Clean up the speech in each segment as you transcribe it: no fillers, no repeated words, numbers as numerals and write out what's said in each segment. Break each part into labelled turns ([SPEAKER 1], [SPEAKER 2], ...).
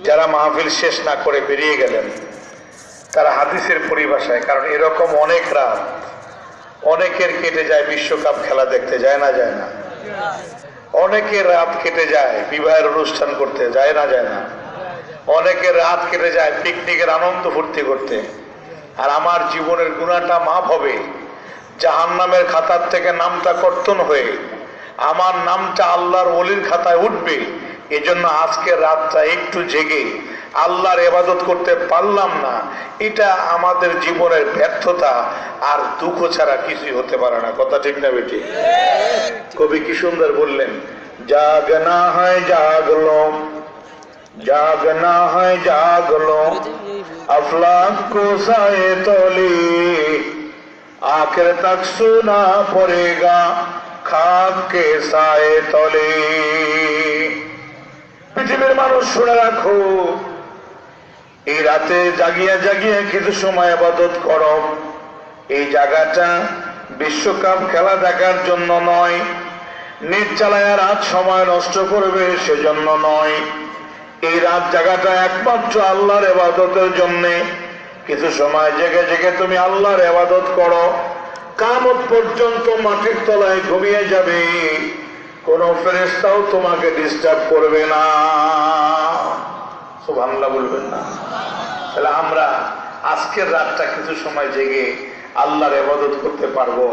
[SPEAKER 1] যারা মাহফিল শেষ না করে বেরিয়ে গেলেন তারা হাদিসের পরিভাষায়, কারণ এরকম অনেক রাত অনেকের কেটে যায় বিশ্বকাপ খেলা দেখতে, যায় না যায় না, অনেকের রাত কেটে যায় বিবাহের অনুষ্ঠান করতে, যায় না যায় না, অনেকের রাত কেটে যায় পিকনিকের আনন্দ ফুর্তি করতে। আর আমার জীবনের গুনাহটা মাফ হবে, জাহান্নামের খাতার থেকে নামটা কর্তন হয়ে আমার নামটা আল্লাহর ওলির খাতায় উঠবে। এজন্য আজকে রাতটা একটু জেগে আল্লাহর ইবাদত করতে পারলাম না, এটা আমাদের জীবনের ব্যর্থতা আর দুঃখ ছাড়া কিছুই হতে পারে না। কথা ঠিক না বেটি? কবি কি সুন্দর বললেন, জাগনা হয় জাগলো, জাগনা হয় জাগলো, अफलाक को साए तोली, आखिर तक सुना पड़ेगा खाक के साए तोली। পৃথিবীর মানুষ শুনে রাখো, এই রাতে জাগিয়া জাগিয়া কিছু সময় ইবাদত করো। এই জায়গাটা বিশ্বকাপ খেলা দেখার জন্য নয়, নেট চালায়া রাত সময় নষ্ট করবে সেজন্য নয়। এই রাত জায়গাটা একমাত্র আল্লাহর ইবাদতের জন্য। কিছু সময় জেগে জেগে তুমি আল্লাহর ইবাদত করো, কিয়ামত পর্যন্ত মাটির তলায় ঘুমিয়ে যাবে, কোন ফেরেশতাও তোমাকে ডিস্টার্ব করবে না। সুবহানাল্লাহ বলবেন না? তাহলে আমরা আজকের রাতটা কিছু সময় জেগে আল্লাহর ইবাদত করতে পারবো।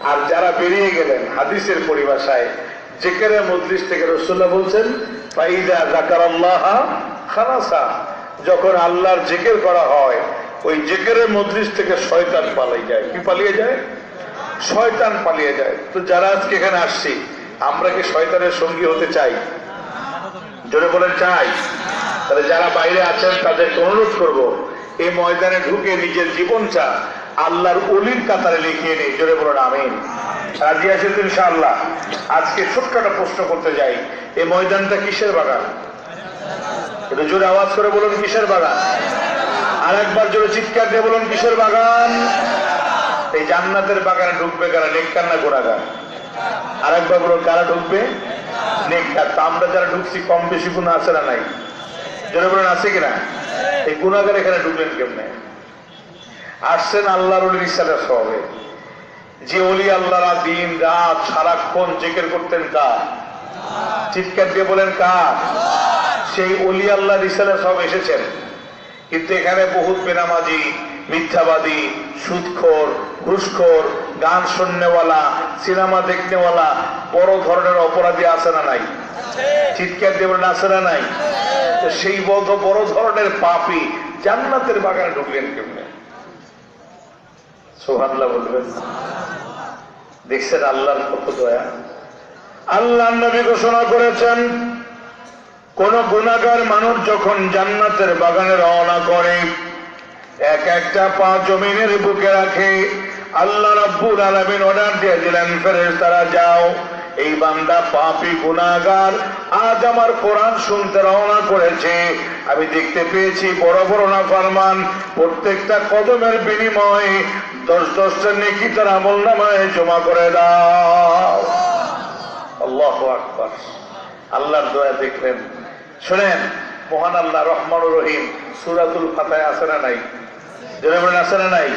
[SPEAKER 1] আর যারা বেরিয়ে গেলেন, হাদিসের পরিভাষায় জিকিরে মজলিস থেকে রাসূলুল্লাহ বলছেন, ফাইদা যাকারাল্লাহ খালাসা, যখন আল্লাহর জিকির করা হয় ওই জিকিরের মজলিস থেকে শয়তান পালিয়ে যায়। কি পালিয়ে যায়? শয়তান পালিয়ে যায়। তো যারা আজকে এখানে আসছি, আমরা কি শয়তানের সঙ্গী হতে চাই? জোরে বলেন চাই? তাহলে যারা বাইরে আছেন তাদেরকে অনুরোধ করব, এই ময়দানে ঢুকে নিজের জীবনটা আল্লাহর ওলির কাতারে লিখিয়ে নেই। জোরে বলেন আমিন। রাজি আছেন তো ইনশাআল্লাহ? আজকে ছোট্ট একটা প্রশ্ন করতে যাই, এই ময়দানটা কিসের বাগান? একটু জোরে আওয়াজ করে বলুন কিসের বাগান? আর একবার জোরে চিৎকার দিয়ে বলুন কিসের বাগান? এই জান্নাতের বাগানে ঢুকবে কারা? নেককার না গুনাহগার? আর একবার বলুন কারা ঢুকবে? নেককার। তা আমরা যারা ঢুকছি কম বেশি গুনাহ আছে না নাই? জোরে বলেন আছে কিনা? এই গুনাহগার এখানে ঢুকলেন কেমনে? আসছেন আল্লাহর ওলির ইচ্ছাটা সবে। যে ওলি আল্লাহরা দিন রাত সারাক্ষণ জিকির করতেন কার? চিৎকার দিয়ে বলেন কার? সেই ওলি আল্লাহর ইচ্ছাটা সব এসেছেন। কিন্তু এখানে বহুত বেনামাজি, মিথ্যাবাদী, সুদখোর, ঘুষখোর, গান শুননেওয়ালা, সিনেমা দেখনেওয়ালা বড় ধরনের অপরাধী আছে না নাই? চিৎকার দিয়ে বলেন আছে না নাই? তো সেই বড় ধরনের পাপী জান্নাতের বাগানে ঢুকলেন কেমনে? সুবহানাল্লাহ বলবেন? দেখছেন আল্লাহর কত দয়া। আল্লাহর নবী ঘোষণা করেছেন, কোন গুনাহগার মানুষ যখন জান্নাতের বাগানে রওনা করে, এক একটা পা জমিনের বুকে রাখে, আল্লাহ রাব্বুল আলামিন অর্ডার দিয়ে দিলেন, ফেরেশতারা যাও, এই বান্দা পাপী গুনাহগার আজ আমার কোরআন শুনতে রওনা করেছে, আমি দেখতে পেয়েছি বড় বড় নাফরমান, প্রত্যেকটা কদমের বিনিময়ে 10-10টা নেকি তার আমলনামায় জমা করে দাও। আল্লাহু আকবার। আল্লাহর দয়া দেখলেন। শুনেন, মহান আল্লাহ রহমানুর রহিম সূরাতুল ফাতিহা আছে না নাই? জোরে বলেন আছে না নাই?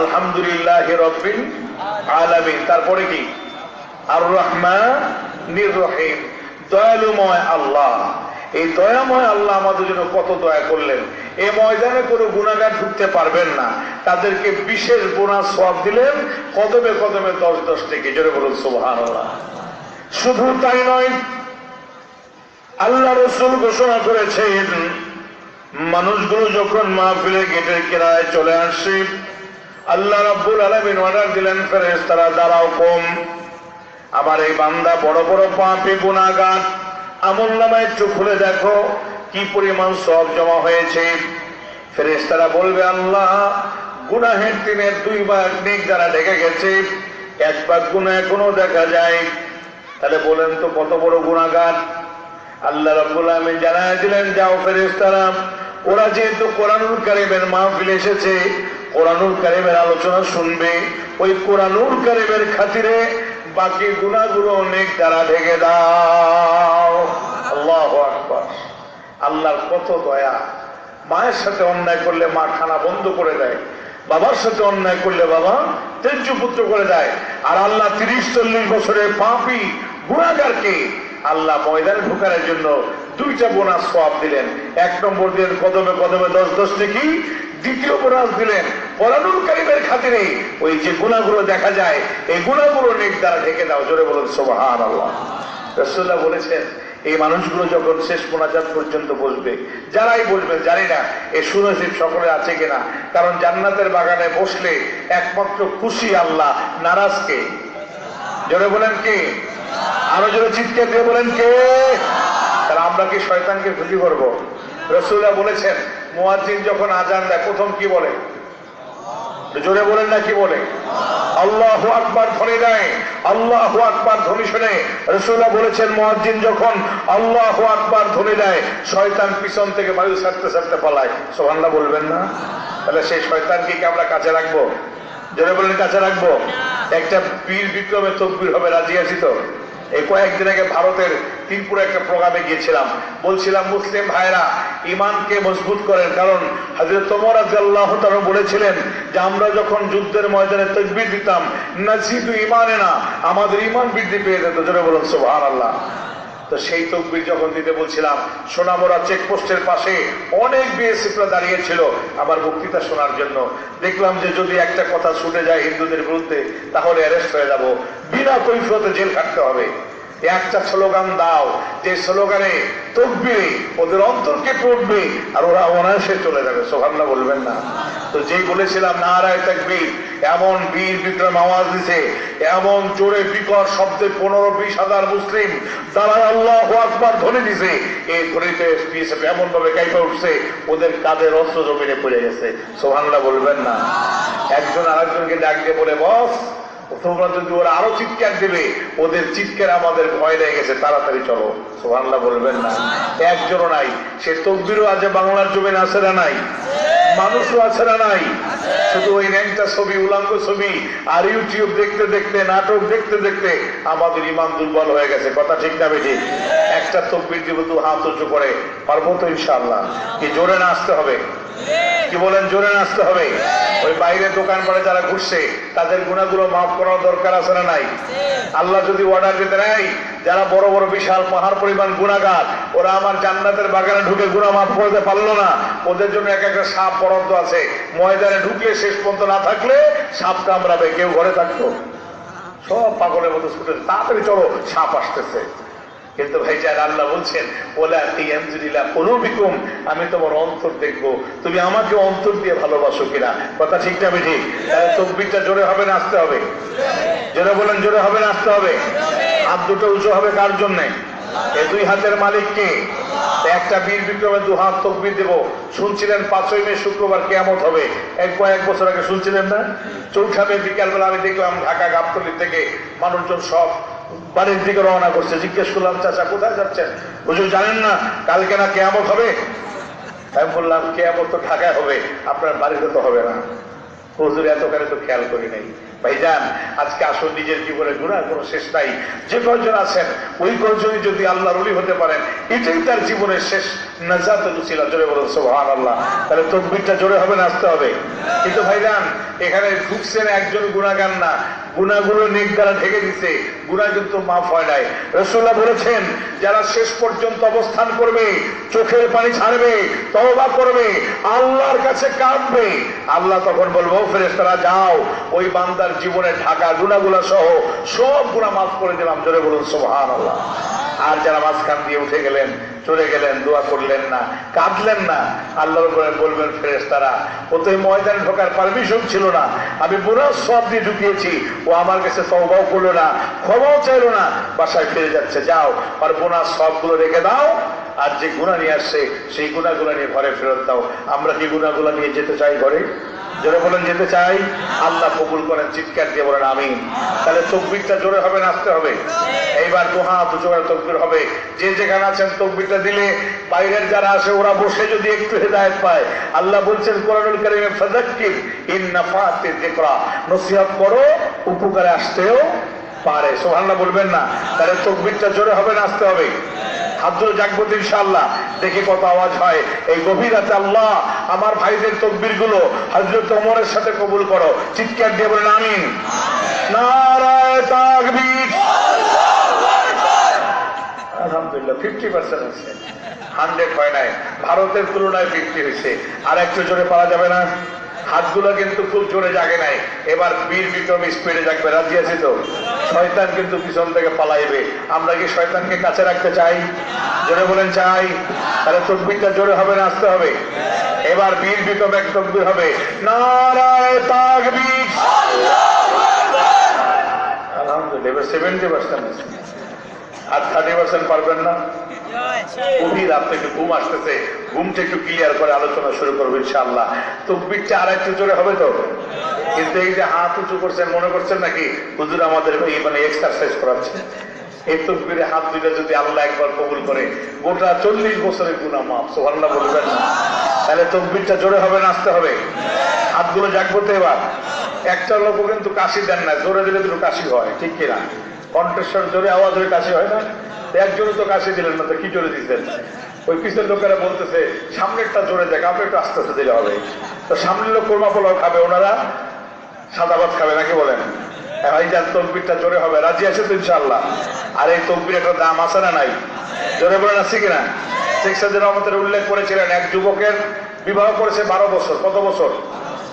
[SPEAKER 1] আলহামদুলিল্লাহি রাব্বিল আলামিন। তারপরে কি? আর রহমানির রহিম, দয়ালুময় আল্লাহ। এই দয়াময় আল্লাহ আমাদের জন্য কত দয়া করলেন। এই ময়দানে কোনো গুনাহগার ঢুকতে পারবেন না, তাদেরকে বিশেষ বোনাস সওয়াব দিলেন, কদমে কদমে 10-10 থেকে। জোরে বলুন সুবহানাল্লাহ। শুধু তাই নয়, আল্লাহ রাসূল ঘোষণা করেছেন, মানুষগুলো যখন মাহফিলের গেটের কিনারায় চলে আসে, আল্লাহ রাব্বুল আলামিন অর্ডার দিলেন, ফেরেশতারা দাঁড়াও কম, আমার এই বান্দা বড় বড় পাপী গুনাহগার, আমলনামায় একটু খুলে দেখো কি পরিমাণ সওয়াব জমা হয়েছে। ফেরেশতারা বলবে, আল্লাহ গুনাহের দিনের 2 ভাগ নেক দ্বারা ঢেকে গেছে, 1 ভাগ গুনাহ এখনো দেখা যায়। তাহলে বলেন তো কত বড় গুনাহগার। আল্লাহ রাব্বুল আলামিন জানায় দিলেন, যাও ফেরেশতারা, ওরা যেহেতু কোরআনুল কারীমের মাহফিল এসেছে, কোরআনুল কারীমের আলোচনা শুনবে, ওই কোরআনুল কারীমের খাতিরে বাকি গুনাহগুলো নেক দ্বারা ঢেকে দাও। আল্লাহু আকবার। আল্লাহর কত দয়া। মায়ের সাথে অন্যায় করলে মা খানা বন্ধ করে দেয়, বাবার সাথে অন্যায় করলে বাবা তেজ্য পুত্র করে দেয়। আর আল্লাহ 30-40 বছরের পাপী গুনাহগারকে আল্লাহ ময়দানে ঢোকানোর জন্য 2টা বোনাস সওয়াব দিলেন। 1 নম্বর দিলেন কদমে কদমে 10-10 নেকি, দ্বিতীয় বোনাস দিলেন কোরআনুল কারীমের খাতিরে ওই যে গুনাহগুলো দেখা যায় এই গুনাহগুলো নেক দ্বারা ঢেকে দাও। জোরে বলুন সুবহানাল্লাহ। রাসূলুল্লাহ বলেছেন এই মানুষগুলো যখন শেষ মোনাজাত পর্যন্ত বসবে, যারাই বসবেন জানি না এই সুনসিব সকলে আছে কিনা, কারণ জান্নাতের বাগানে বসলে একমাত্র খুশি আল্লাহ, নারাজ কে? জোরে বলেন কে? আরো জোরে চিৎকার দিয়ে বলেন কে? তাহলে আমরা কি শয়তানকে খুশি করবো? রাসূলুল্লাহ বলেছেন মুয়াজ্জিন যখন আজান দেয় প্রথম কি বলে? জোরে বলেন না কি বলে? আল্লাহু আকবার ধ্বনি দেয়। আল্লাহু আকবার ধ্বনি শুনে রাসূলুল্লাহ বলেছেন মুয়াজ্জিন যখন আল্লাহু আকবার ধ্বনি দেয় শয়তান পিছন থেকে বায়ু ছাড়তে ছাড়তে পালায়। সুবহানাল্লাহ বলবেন না? তাহলে সেই শয়তানকে কি আমরা কাছে রাখবো? জোরে বলেন কাছে রাখবো? একটা বীর বিক্রমে তকবীর হবে, রাজি আছি তো? এই কয়েকদিন আগে ভারতের তিনপুরে একটা প্রোগ্রামে গিয়েছিলাম, বলছিলাম মুসলিম ভাইরা ইমানকে মজবুত করেন, কারণ হযরত ওমর রাদিয়াল্লাহু তাআলা বলেছিলেন যে আমরা যখন যুদ্ধের ময়দানে তাকবীর দিতাম নাজিদু ঈমানানা, আমাদের ঈমান বৃদ্ধি পেয়ে যেত। জোরে বলুন সুবহানাল্লাহ। তো সেই তাকবীর যখন দিতে বলছিলাম সোনামুড়া চেকপোস্টের পাশে অনেক বিএসএফরা দাঁড়িয়ে ছিল আমার বক্তৃতা শোনার জন্য। দেখলাম যে যদি একটা কথা ছুটে যায় হিন্দুদের বিরুদ্ধে তাহলে অ্যারেস্ট হয়ে যাব, বিনা কৈফিয়তে জেল কাটতে হবে। একটা স্লোগান দাও যে স্লোগানে তাকবীরে ওদের অন্তরকে পড়বে আর ওরা অনায়াসে চলে যাবে। সুবহানাল্লাহ বলবেন না? তো যেই বলেছিলাম নারায়ে তাকবীর, এমন বীর বিক্রম আওয়াজ দিছে, এমন জোরে বিকট শব্দে 15-20 হাজার মুসলিম দাঁড়ায় আল্লাহু আকবার ধ্বনি দিছে। এই ধ্বনিতে বিএসএফ এমন ভাবে কাঁপে উঠছে ওদের কাঁধের অস্ত্র জমিনে পড়ে গেছে। সুবহানাল্লাহ বলবেন না? একজন আরেকজনকে ডাক দিয়ে বলে বস তোমরা যদি ওরা আরো চিৎকার দেবে, ওদের চিৎকার আমাদের ভয় লেগে গেছে, তাড়াতাড়ি চলো। সুবহানাল্লাহ বলবেন না? একজনও নাই। সে তকবীরও আছে বাংলার জমিনে আছে না নাই? মানুষও আছে না নাই? শুধু ওই ন্যাংটা ছবি, উলাঙ্গ ছবি আর ইউটিউব দেখতে দেখতে, নাটক দেখতে দেখতে আমাদের ইমান দুর্বল হয়ে গেছে। কথা ঠিক না বেঠিক? একটা তকবীর দিব তো হাত উঁচু করে, পারবো তো ইনশাআল্লাহ? কি জোরে না আসতে হবে? কি বলেন? জোরে না আসতে হবে? ওই বাইরে দোকান পাড়ে যারা ঘুরছে তাদের গুনাহগুলো মাফ করার দরকার আছে না নাই? আল্লাহ যদি অর্ডার দিতে নাই যারা বড় বড় বিশাল পাহাড় পরিমাণ গুনাহগার ওরা আমার জান্নাতের বাগানে ঢুকে গুনাহ মাফ করতে পারলো না, ওদের জন্য এক একটা সাপ বরাদ্দ আছে। ময়দানে ঢুকলে শেষ পর্যন্ত না থাকলে সাপ কামড়াবে, কেউ ঘরে থাকতো সব পাগলের মতো ছুটে তাড়াতাড়ি চলো সাপ আসতেছে। কিন্তু ভাইজান আল্লাহ বলছেন ওলা ইয়ানজুরিলা কুলুবিকুম, আমি তোমার অন্তর দেখবো, তুমি আমাকে অন্তর দিয়ে ভালোবাসো কিনা। কথা ঠিক না বেঠিক? তাহলে তাকবীরটা জোরে হবে না আসতে হবে? জোরে বলেন জোরে হবে না আসতে হবে? হাত দুটো উঁচু হবে কার জন্য? এই দুই হাতের মালিক কে? একটা বীর বিক্রমে 2 হাত তাকবীর দেব। শুনছিলেন 5ই মে শুক্রবার কিয়ামত হবে, কয়েক বছর আগে শুনছিলেন না? 4 মে বিকালবেলা আমি দেখলাম ঢাকা গাবতলী থেকে মানুষজন সব বাড়ির দিকে রওনা করছে। জিজ্ঞেস করলাম চাচা কোথায় যাচ্ছেন? হুজুর জানেন না কালকে না কিয়ামত হবে? আমি বললাম কিয়ামত তো ঢাকায় হবে, আপনার বাড়িতে তো হবে না। হুজুর এতখানে তো খেয়াল করি নাই। ভাইজান আজকে আসল নিজের জীবনে গুনার কোনো শেষ নাই। যে কয়জন আছেন ওই কয়জনই যদি আল্লাহর ওলি হতে পারেন এটাই তার জীবনের শেষ নাজাত ছিল। জোরে বলুন সুবহানাল্লাহ। তাহলে তাকবীরটা জোরে হবে না আসতে হবে? কিন্তু ভাইজান এখানে ঢুকছেন একজন গুনাহগার না, গুনাহগুলো নেক দ্বারা ঢেকে দিছে, গুনাহ কিন্তু মাফ হয় নাই। রাসূলুল্লাহ বলেছেন যারা শেষ পর্যন্ত অবস্থান করবে, চোখের পানি ছাড়বে, তওবা করবে, আল্লাহর কাছে কাঁদবে, আল্লাহ তখন বলবো ফেরেশতারা যাও ওই বান্দার জীবনে ঢাকা গুনাহগুলো সহ সব গুনাহ মাফ করে দিলাম। জোরে বলুন সুবহানাল্লাহ। আর যারা মাঝখান দিয়ে উঠে গেলেন, চলে গেলেন, দোয়া করলেন না, কাঁদলেন না, আল্লাহর উপরে বলবেন ফেরেশতারা ও তো ময়দানে ঢোকার পারমিশন ছিল না, আমি পুরো সব দিয়ে ঢুকিয়েছি, ও আমার কাছে তওবাও করলো না, ক্ষমাও চাইলো না, বাসায় ফিরে যাচ্ছে, যাও আর বোনাস সবগুলো রেখে দাও, আর যে গুনাহ নিয়ে আসছে সেই গুনাহগুলো নিয়ে ঘরে ফেরত দাও। আমরা কি গুনাহগুলো নিয়ে যেতে চাই ঘরে? জোরে বলেন যেতে চাই? আল্লাহ কবুল করেন, চিৎকার দিয়ে বলেন আমিন। তাহলে তাকবীরটা জোরে হবে না আসতে হবে? এইবার 2 হাত উঁচু করে তাকবীর হবে। যে যেখানে আছেন তাকবীরটা দিলে বাইরের যারা আসে ওরা বসে যদি একটু হেদায়েত পায়, আল্লাহ বলছেন কোরআনুল কারীমে ফাযাক্কির ইন নাফাতিয যিকরা, নসিহত করো উপকারে আসতেও পারে। সুবহানাল্লাহ বলবেন না? তাহলে তাকবীরটা জোরে হবে না আসতে হবে? হাত ধরে জাগবো তো ইনশাআল্লাহ, দেখে কত আওয়াজ হয়। এই গভীর রাতে আল্লাহ আমার ভাইদের তকবীর গুলো হযরত ওমরের সাথে কবুল করো। চিৎকার দিয়ে বলেন আমিন। নারায়ে তাকবীর। আলহামদুলিল্লাহ 50% হয়েছে, 100 হয় নাই। ভারতের তুলনায় 50 হয়েছে। আর একটু জোরে পারা যাবে না? হাতগুলো কিন্তু খুব জোরে জাগে নাই, এবার বীর বিক্রম স্পিডে জাগবে। রাজি আছি তো? শয়তান কিন্তু পিছন থেকে পালাইবে। আমরা কি শয়তানকে কাছে রাখতে চাই? জোরে বলেন চাই। তাহলে তাকবীরটা জোরে হবে না আসতে হবে? এবার বীর বিক্রম এক তাকবীর হবে, নারায়ে তাকবীর। আলহামদুলিল্লাহ এবার 70% আছে। আর 30% পারবেন না? গভীর রাত থেকে ঘুম আসতেছে, ঘুমটা একটু ক্লিয়ার করে আলোচনা শুরু করবো ইনশাআল্লাহ। তাকবীরটা আর একটু জোরে হবে তো? কিন্তু এই যে হাত উঁচু করছেন, মনে করছেন নাকি হুজুর আমাদের মানে এক্সারসাইজ করাচ্ছে? এই তাকবীরে হাত দুইটা যদি আল্লাহ একবার কবুল করে, গোটা 40 বছরের গুনাহ মাফ। সুবহানাল্লাহ বলবেন না? তাহলে তাকবীরটা জোরে হবে না আসতে হবে? হাতগুলো জাগবো তো এবার। একটা লোকও কিন্তু কাশি দেন না, জোরে দিলে তো কাশি হয়, ঠিক কিনা? কণ্ঠস্বর জোরে আওয়াজ হয়ে কাশি হয় না? একজনও তো কাশি দিলেন না, তো কি জোরে দিচ্ছেন? ওই পিছের লোকেরা বলতেছে সামনেরটা জোরে দেখ, আপনি একটু আস্তে আস্তে দিলে হবে। তো সামনের লোক কোরমা পোলাও খাবে, ওনারা সাদা ভাত খাবে নাকি বলেন? এই যে তাকবীরটা জোরে হবে, রাজি আছে তো ইনশাআল্লাহ? আর এই তাকবীর একটা দাম আছে না নাই? জোরে বলেন আছে কিনা? শেখ সাদির রহমতের উল্লেখ করেছিলেন, এক যুবকের বিবাহ করেছে 12 বছর। কত বছর?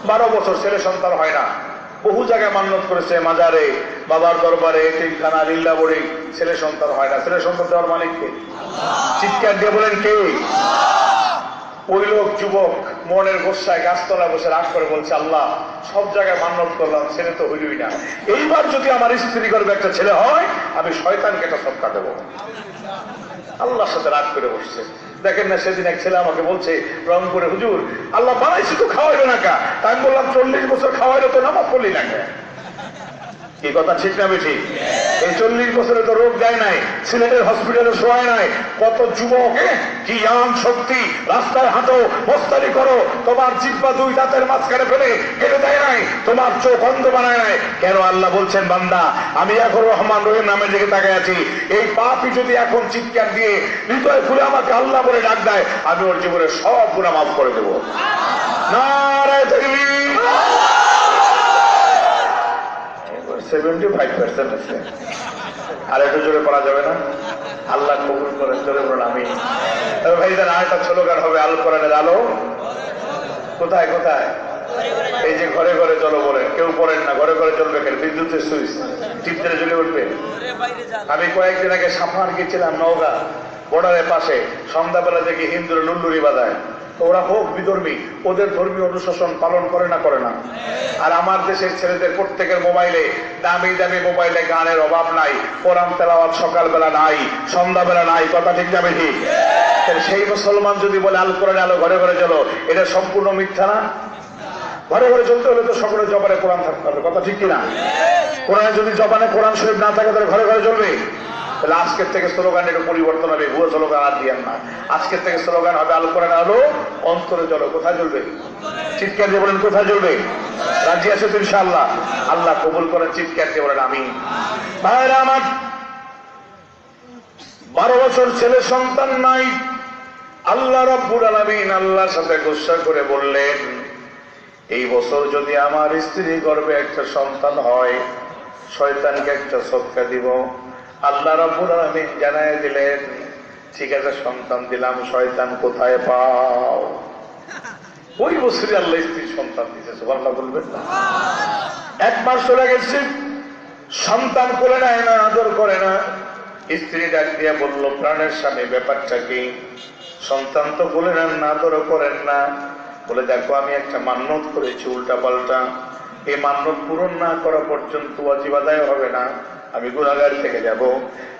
[SPEAKER 1] 12 বছর। ছেলে সন্তান হয় না। বহু জায়গায় মান্যত করেছে, মাজারে, বাবার দরবারে, এতিমখানা, লিল্লা বড়ি, ছেলে সন্তান হয় না। ছেলে সন্তান দেওয়ার মালিক কে? চিৎকার দিয়ে বলেন কে? ওই লোক যুবক মনের গোসায় গাছতলায় বসে রাগ করে বলছে, আল্লাহ সব জায়গায় মান্যত করলাম, ছেলে তো হইলই না। এইবার যদি আমার স্ত্রী গর্ভে একটা ছেলে হয়, আমি শয়তানকে একটা সৎকা দেবো। আল্লাহর সাথে রাগ করে বসছে। দেখেন না, সেদিন এক ছেলে আমাকে বলছে রং করে, হুজুর আল্লাহ বানাইছি তো খাওয়াইলো না কা? তাই আমি বললাম 40 বছর খাওয়াইলো তো নামাজ পড়লি না কে? কি কথা ঠিক না বেশি? এই 40 বছরে তো রোগ দেয় নাই, সিলেটের হসপিটালে শোয়ায় নাই। কত যুবক কি আম শক্তি, রাস্তায় হাঁটো, মস্তানি করো, তোমার জিহ্বা 2 দাঁতের মাঝখানে ফেলে কেটে দেয় নাই, তোমার চোখ অন্ধ বানায় নাই। কেন? আল্লাহ বলছেন, বান্দা আমি এখন রহমান রহিম নামের দিকে তাকায় আছি। এই পাপী যদি এখন চিৎকার দিয়ে হৃদয় খুলে আমাকে আল্লাহ বলে ডাক দেয়, আমি ওর জীবনের সব গুনাহ মাফ করে দেবো। নারায়ে তাকবীর। 75% আছে। আর একটু জোরে পড়া যাবে না? আল্লাহ কবুল করেন, জোরে বলুন আমিন। তবে ভাইজান আরেকটা স্লোগান হবে, আল কোরআনের আলো কোথায় কোথায়? এই যে ঘরে ঘরে চলো বলেন, কেউ পড়েন না, ঘরে ঘরে চলবে কেন? বিদ্যুতের সুইচ টিপতে জ্বলে উঠবে। আমি কয়েকদিন আগে সাফার গেছিলাম নওগাঁ বর্ডারের পাশে, সন্ধ্যাবেলা দেখি হিন্দুরা লুল্লুরি বাজায়। তো ওরা হোক বিধর্মী, ওদের ধর্মীয় অনুশাসন পালন করে না করে না? আর আমার দেশের ছেলেদের প্রত্যেকের মোবাইলে দামি দামি মোবাইলে গানের অভাব নাই, কোরআন তেলাওয়াত সকালবেলা নাই, সন্ধ্যাবেলা নাই। কথা ঠিক যাবে ঠিক? সেই মুসলমান যদি বলে আল কোরআন আলো ঘরে ঘরে চলো, এটা সম্পূর্ণ মিথ্যা না? ঘরে ঘরে চলতে হলে তো সকলের জবানে কোরআন থাকতে হবে। কথা ঠিক কিনা? কোরআনে যদি জবানে কোরআন শরীফ না থাকে তাহলে ঘরে ঘরে চলবে? তাহলে আজকের থেকে স্লোগান একটু পরিবর্তন হবে, ভুয়ো স্লোগান আর দিয়েন না। আজকের থেকে স্লোগান হবে আল কোরআন আলো অন্তরে চলো। কোথায় চলবে? চিৎকার দিয়ে বলেন কোথায় চলবে? রাজি আছে তো ইনশাআল্লাহ? আল্লাহ কবুল করেন, চিৎকার দিয়ে বলেন আমিন। ভাইরা আমার, 12 বছর ছেলে সন্তান নাই। আল্লাহ রাব্বুল আলামিন আল্লাহর সাথে গোসা করে বললেন, এই বছর যদি আমার স্ত্রী গর্ভে একটা সন্তান হয়, শয়তানকে একটা সদকা দিব। আল্লাহ রাব্বুল আলামিন জানায় দিলেন, ঠিক আছে সন্তান দিলাম, শয়তান কোথায় পাও? ওই বছরই আল্লাহ স্ত্রী সন্তান দিয়েছে। সুবহানাল্লাহ বলবেন না? 1 মাস চলে গেছে, সন্তান কোলে নেয় না, আদর করে না। স্ত্রী ডাক দিয়ে বলল, প্রাণের স্বামী ব্যাপারটা কি? সন্তান তো কোলে নেন না, আদরও করেন না। বলে, দেখো আমি একটা মান্যত করেছি উল্টা পাল্টা, এই মান্যত পূরণ না করা পর্যন্ত ওয়াজিব আদায় হবে না, আমি গুনাহগার থেকে যাব।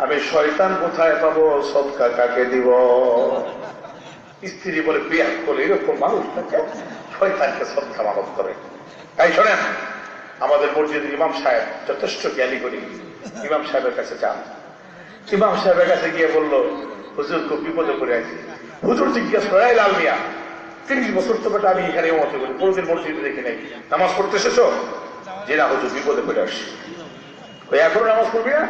[SPEAKER 1] আমি শয়তান কোথায় পাবো, সদকা কাকে দিব? স্ত্রী বলে, বিয়াত বলে এরকম মানুষ থাকে, শয়তানকে সদকা মানত করে। তাই শোনেন, আমাদের মসজিদের ইমাম সাহেব যথেষ্ট জ্ঞানী করি, ইমাম সাহেবের কাছে যান। ইমাম সাহেবের কাছে গিয়ে বলল, হুজুর খুব বিপদে পড়ে আছি। হুজুর জিজ্ঞেস করে, লাল মিয়া 30 বছর তো বেটা আমি এখানে মতে করি, কোনোদিন মসজিদে দেখি নাই, নামাজ পড়তে এসেছো? যে না হুজুর বিপদে পড়ে আসছি। এখনো নামাজ পড়বি না?